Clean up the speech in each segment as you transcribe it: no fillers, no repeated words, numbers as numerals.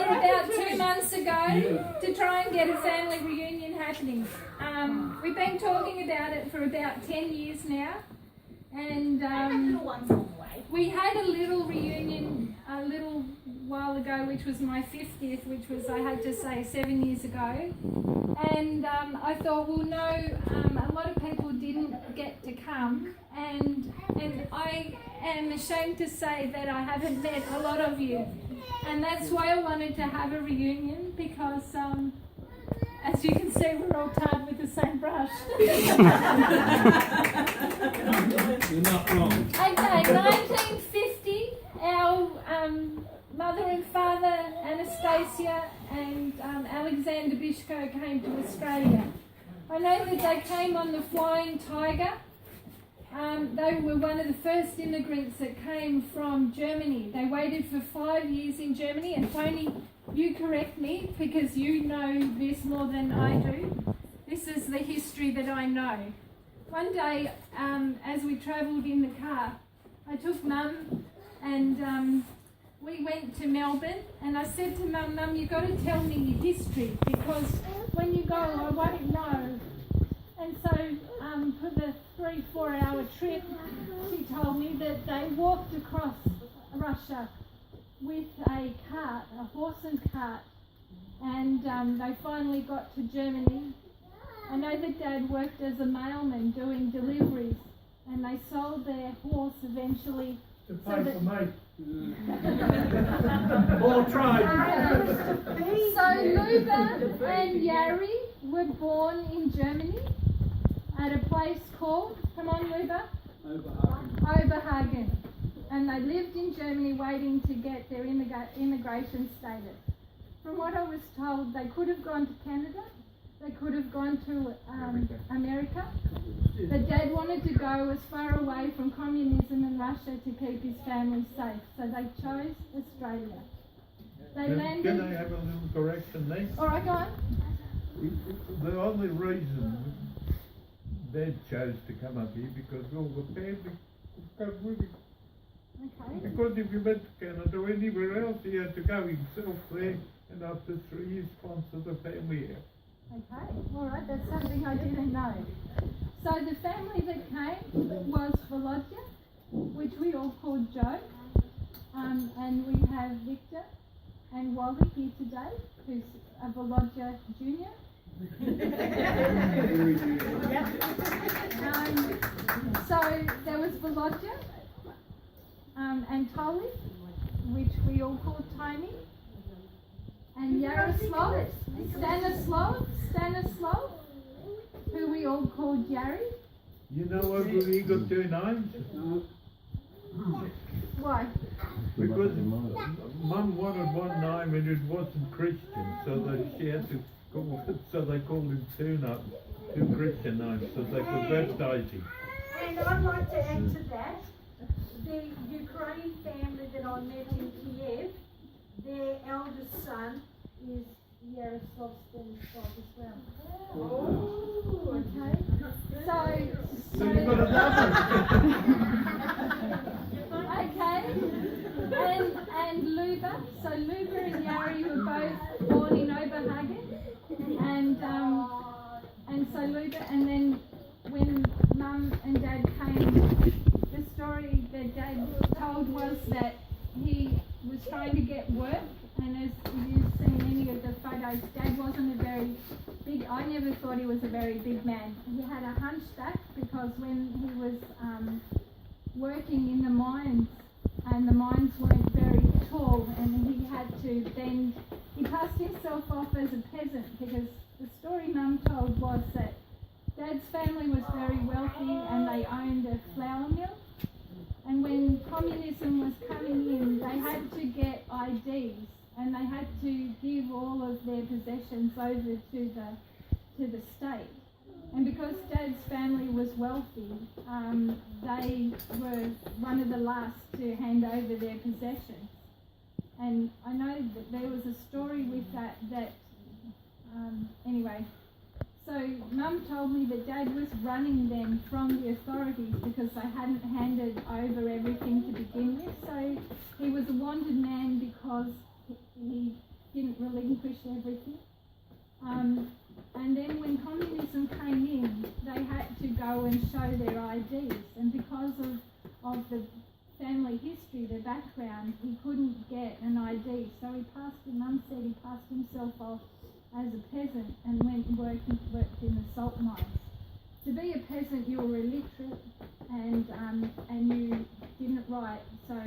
about 2 months ago to try and get a family reunion happening. We've been talking about it for about 10 years now, and we had a little reunion a little while ago, which was my 50th, which was, I had to say, 7 years ago. And I thought, well, no, a lot of people didn't get to come, and I am ashamed to say that I haven't met a lot of you. And that's why I wanted to have a reunion, because as you can see, we're all tarred with the same brush. You're not wrong. Okay, 1950, our mother and father, Anastasia and Alexander Bytschkow, came to Australia. I know that they came on the Flying Tiger. They were one of the first immigrants that came from Germany. They waited for 5 years in Germany, and Tony, you correct me because you know this more than I do. This is the history that I know. One day, as we travelled in the car, I took Mum and we went to Melbourne, and I said to Mum, you've got to tell me your history, because when you go, I won't know. And so for the 3-4 hour trip, she told me that they walked across Russia with a cart, a horse and cart, and they finally got to Germany. I know that Dad worked as a mailman doing deliveries, and they sold their horse eventually. To pay for me. All tried. So Luba and Yari were born in Germany at a place called, come on Luba? Oberhagen. And they lived in Germany waiting to get their immigration status. From what I was told, they could have gone to Canada, they could have gone to America, but Dad wanted to go as far away from communism and Russia to keep his family safe, so they chose Australia. They landed... Can I have a little correction there? Alright, go on. The only reason Dad chose to come up here because all the family come with him. Okay. Because if you went to Canada or anywhere else, he had to go himself there, and after 3 years sponsor the family here. Okay, alright, that's something I didn't know. So the family that came was Volodya, which we all called Joe, and we have Victor and Wally here today, who's a Volodya Junior. So there was Volodya and Tolly, which we all called Tony, and Yaroslav, Stanislav, who we all called Yari. You know why he got 2 names? Why? Because Mum wanted one name and it wasn't Christian, so she had to call it, so they called him 2 Christian names, so they could baptize him. And I'd like to add to that, the Ukraine family that I met in Kiev, their eldest son is Yaroslav Stanislav as well. Oh, okay. So you've got another. Okay. And Luba. So Luba and Yari were both born in Oberhagen. And so Luba, and then when Mum and Dad came, the story that Dad told was that he was trying to get work, and as you've seen any of the photos, Dad wasn't a very big, I never thought he was a very big man. He had a hunchback because when he was working in the mines, and the mines weren't very tall, and he had to bend, he passed himself off as a peasant, because the story Mum told was that Dad's family was very wealthy and they owned a flour mill, and when communism was coming in, they had to get IDs, and they had to give all of their possessions over to the state. And because Dad's family was wealthy, they were one of the last to hand over their possessions. And I know that there was a story with that anyway. So Mum told me that Dad was running them from the authorities because they hadn't handed over everything to begin with. So he was a wanted man because he didn't relinquish everything. And then when communism came in, they had to go and show their IDs, and because of the family history, their background, he couldn't get an ID, so Mum said he passed himself off as a peasant and went and worked in the salt mines. To be a peasant, you were illiterate and you didn't write, so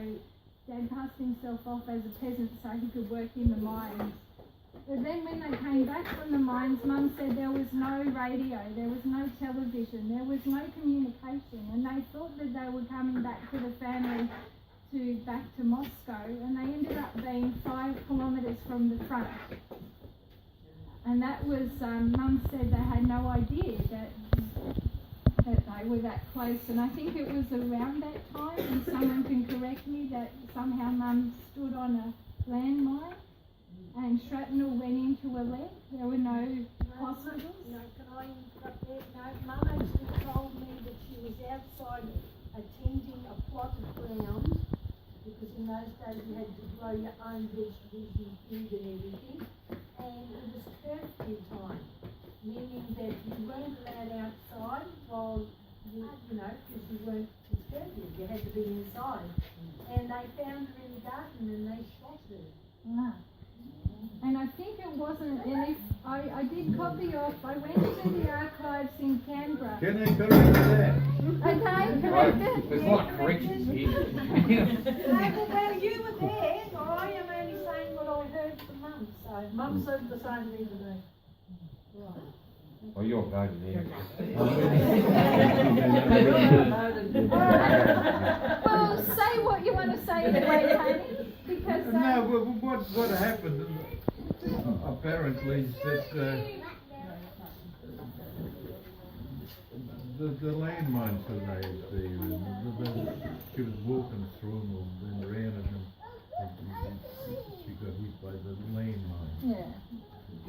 Dad passed himself off as a peasant so he could work in the mines. But then when they came back from the mines, Mum said there was no radio, there was no television, there was no communication, and they thought that they were coming back to the family back to Moscow, and they ended up being 5 kilometres from the front. And that was, Mum said they had no idea that they were that close, and I think it was around that time, and someone can correct me, that somehow Mum stood on a landmine and shrapnel went into her leg. There were no hospitals. No, can I interrupt there? No, Mum actually told me that she was outside attending a plot of ground, because in those days you had to grow your own vegetables and food and everything, and it was curfew time, meaning that you weren't allowed outside while you know, because you weren't, it's curfew, you had to be inside. And they found her in the garden and they shot her. Ah. And I think it wasn't, and if I did copy off, I went to the archives in Canberra. Can I correct that? Okay, correct it. There's a lot of corrections here. No, well, you were there, so I am only saying what I heard from Mum. So Mum said the same thing to me. Right. Well, you're voted there. Well, say what you want to say anyway, Tony, because No, what happened, apparently, is that the landmines that they had there, she was walking through them and around it, and she got hit by the landmine. yeah.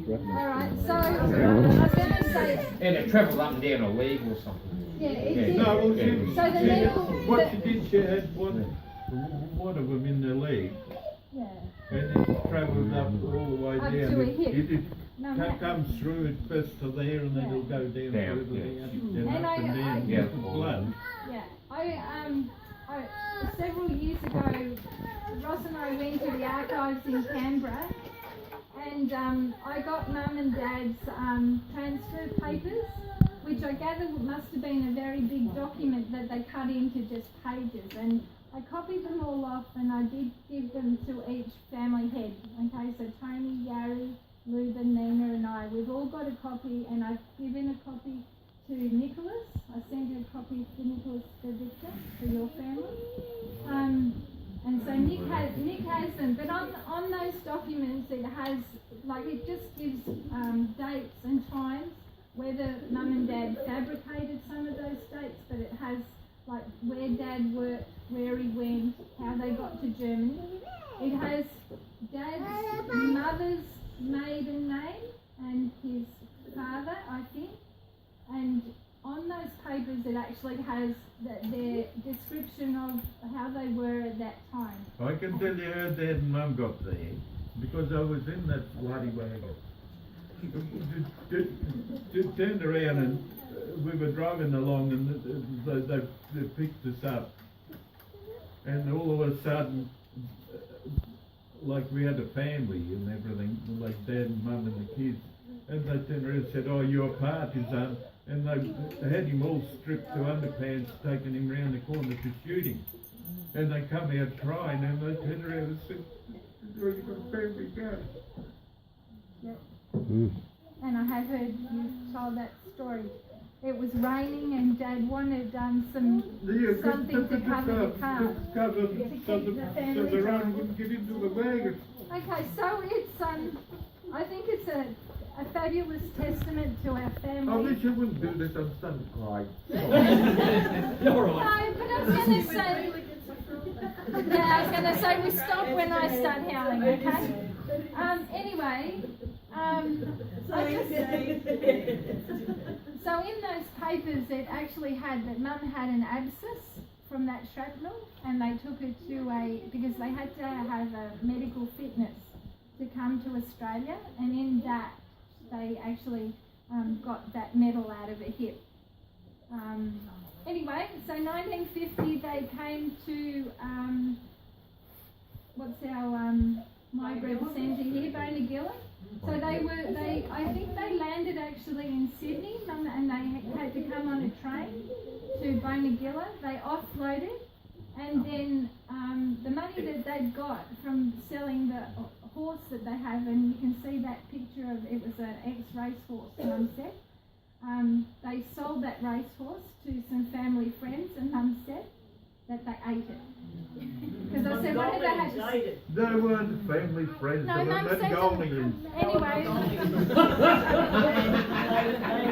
Alright, so I was going to say, And it travelled up and down a leg or something. yeah, it did. No, well, So the needle, what she did, she had one of them in the leg, yeah, and it travelled up all the way Up down. to her hip. It no, that- comes through it first to there, and then it'll go down Down, further yeah. down, And up and down, Yeah. with the blood. yeah, I several years ago, Ross and I went to the archives in Canberra, and I got Mum and Dad's transfer papers, which I gather must have been a very big document that they cut into just pages, and I copied them all off and I did give them to each family head. Okay, so Tony, Yari, Leuben, Nina and I, we've all got a copy, and I've given a copy to Nicholas. I sent you a copy to Nicholas for Victor, for your family. And so Nick has them, but on those documents it has, like, it just gives dates and times, whether Mum and Dad fabricated some of those dates, but it has like where Dad worked, where he went, how they got to Germany. It has Dad's mother's maiden name and his father, I think, and on those papers it actually has their description of how they were at that time. I can tell you how Dad and Mum got there, because I was in that bloody wagon. Turned around and we were driving along, and they picked us up, and all of a sudden, like we had a family and everything, like Dad and Mum and the kids, and they turned around and said, "Oh, you're partisan," and they had him all stripped to underpants, taking him round the corner to shoot him, and they come out crying, and they turned around and said, "Oh, you've got a family gun." And I have heard you told that story. It was raining and Dad wanted something to cover the car. So keep the family the dry. rain wouldn't get into the wagon. Okay, so it's I think it's a fabulous testament to our I family. wish I wouldn't do this on Sunday, Clyde. You're all No, right. but I was going to say, yeah, I was going to say we stop when I start howling, okay? Anyway, so in those papers it actually had that Mum had an abscess from that shrapnel, and they took her to because they had to have a medical fitness to come come to Australia, and in that they actually got that medal out of a hip. Anyway, so 1950 they came to what's our migrant centre here, Bonegilla. So I think they landed actually in Sydney, and they had to come on a train to Bonegilla. They offloaded, and then the money that they'd got from selling the horse that they have, and you can see that picture of, it was an ex-race horse, Mum said. They sold that racehorse to some family friends, and Mum said that they ate it. Because I said, what did they have to say? They weren't family friends, No, they Mum were said Mongolians. anyway.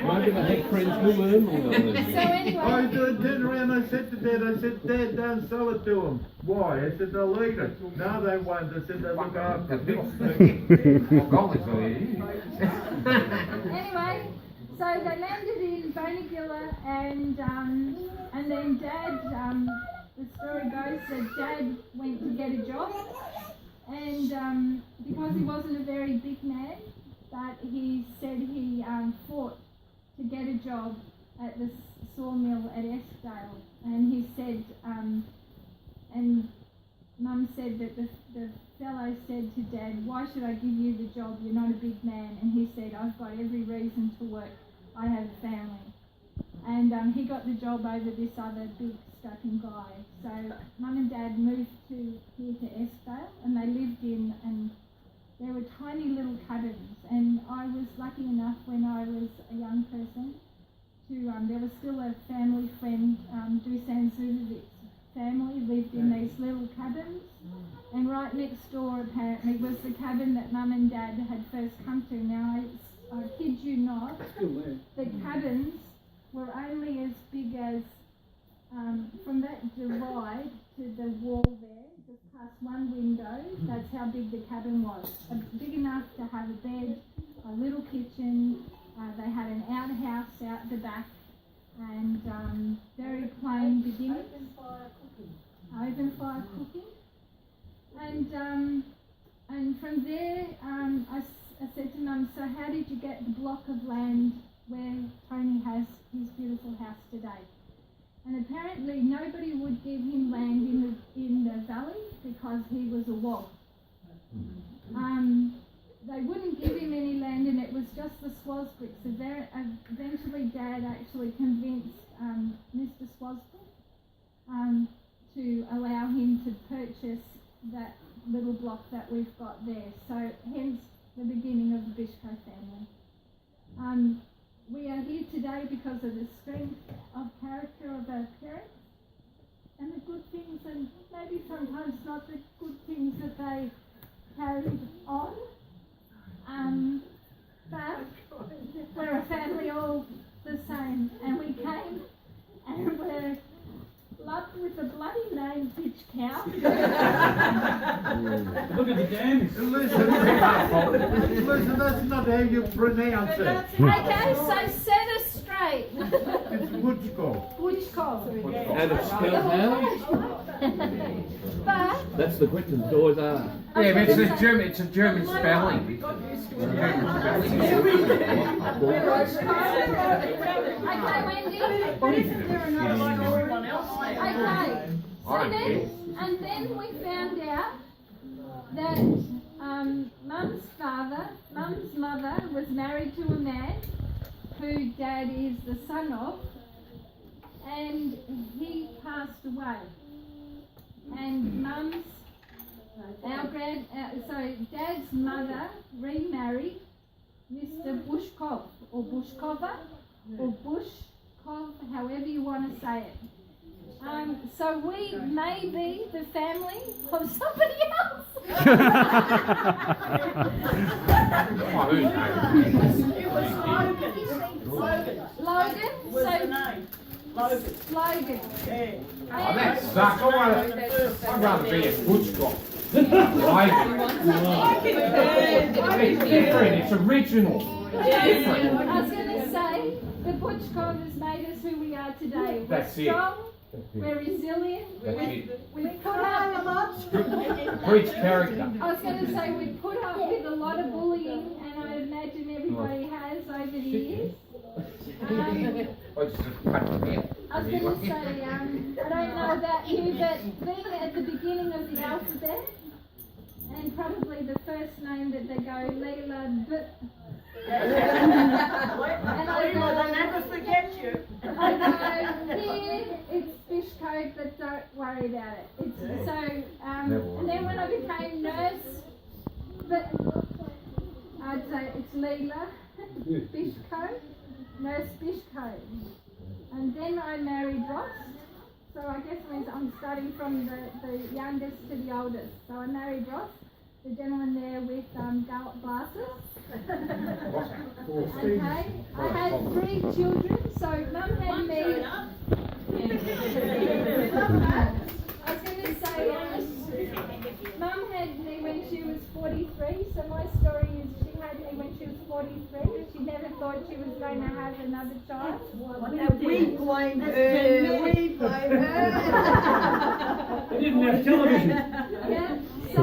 Maybe they had friends who were Mongolians. So anyway. I turned around, I said to Dad, Dad, don't sell it to them. Why? I said, they'll eat it. No, they won't. I said, they'll look after it. Mongolians are there. Anyway, so they landed in Bonegilla, and then Dad, the story goes that Dad went to get a job, and because he wasn't a very big man, but he said he fought to get a job at the sawmill at Eskdale, and he said, and Mum said that the fellow said to Dad, why should I give you the job, you're not a big man, and he said, I've got every reason to work, I have a family. And he got the job over this other big strapping guy. So Mum and Dad moved here to Eskdale, and they lived in, and there were tiny little cabins, and I was lucky enough when I was a young person to, there was still a family friend, Dusan Zudovic's family lived in these little cabins, and right next door apparently was the cabin that Mum and Dad had first come to. Now I kid you not, the cabins were only as big as, from that divide to the wall there, just past one window, that's how big the cabin was. Big enough to have a bed, a little kitchen, they had an outhouse out the back, and very plain beginnings. Open fire cooking. And from there, I said to Mum, so how did you get the block of land where Tony has his beautiful house today? And apparently nobody would give him land in the valley because he was a wog. They wouldn't give him any land, and it was just the Swasbricks. Eventually Dad actually convinced Mr. Swasbrick to allow him to purchase that little block that we've got there. So hence the beginning of the Bytschkow family. We are here today because of the strength of character of our parents and the good things, and maybe sometimes not the good things that they carried on. But we're a family all the same, and we came and we're loved with a bloody name, Bytschkow. Look at the damage. Listen, that's not how you pronounce it. Okay, so set us straight. It's Bytschkow. Bytschkow. And it's spelled how? But That's the question, it's always are. Yeah, but it's a German spelling. okay, Wendy. Okay. And then we found out that Mum's mother was married to a man who Dad is the son of, and he passed away. And so Dad's mother remarried Mr. Bytschkow, or Bytschkova, or Bytschkow, however you want to say it. So we may be the family of somebody else. Logan. Logan. Oh, that sucks. I'd rather be a Bytschkow. It's different, it's original. I was going to say, the Bytschkow has made us who we are today. We're That's it. strong, We're resilient. That's it. We put Cry a up. lot. Preach character. I was going to say we put up with a lot of bullying, and I imagine everybody has over the years. I just cut him out. I was going to say, I don't know about you, but being at the beginning of the alphabet, and probably the first name that they go, Leela, but. And I go, never forget you. I go, here, it's Bytschkow, but don't worry about it. It's, so, and then when I became nurse, but I'd say it's Leela, Bytschkow, Nurse Bytschkow. And then I married Ross, so I guess it means I'm starting from the youngest to the oldest. So I married Ross, the gentleman there with glasses. Okay, I had 3 children, so Mum had me. I was going to say, Mum had me when she was 43, so my story is she had me when she was 43. She never thought she was going to have another child. We blame her. We blame her. They didn't have television. Yeah, so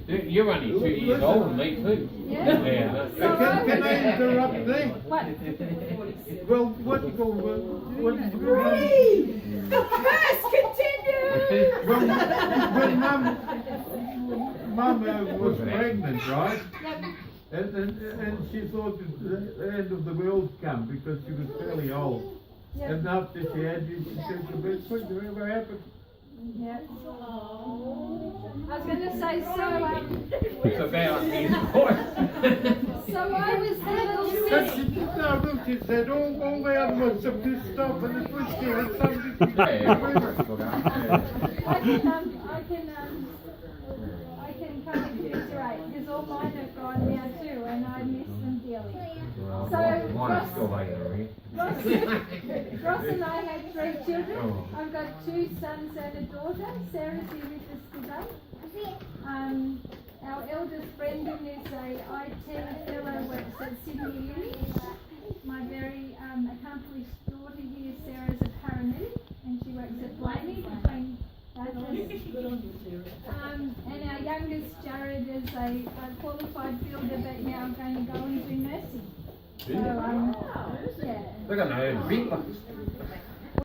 You're only 2 years older than me too. yeah. Can I interrupt there? What? Well, what do you call The curse continues. when Mum was pregnant, right? Yep. And she thought that the end of the world come because she was fairly old. Yep. And after she had you, she said the best thing that ever happened. Yeah. I was going to say, It's about his voice. so I was the little But sis. she didn't know, look, she said all the other ones are pissed off and it was still something to do. I can kind of commiserate because all mine have gone now too, and I miss them dearly. So Mine's still later, Ross and I had 3 children. I've got 2 sons and a daughter. Sarah's here with us today. Our eldest Brendan is a IT fellow, works at Sydney Uni. My very accomplished daughter here, Sarah's a paramedic, and she works at Blaney between both of us. And our youngest Jared is a qualified builder, but now going to go and do nursing. So, yeah. They're going to earn big bucks.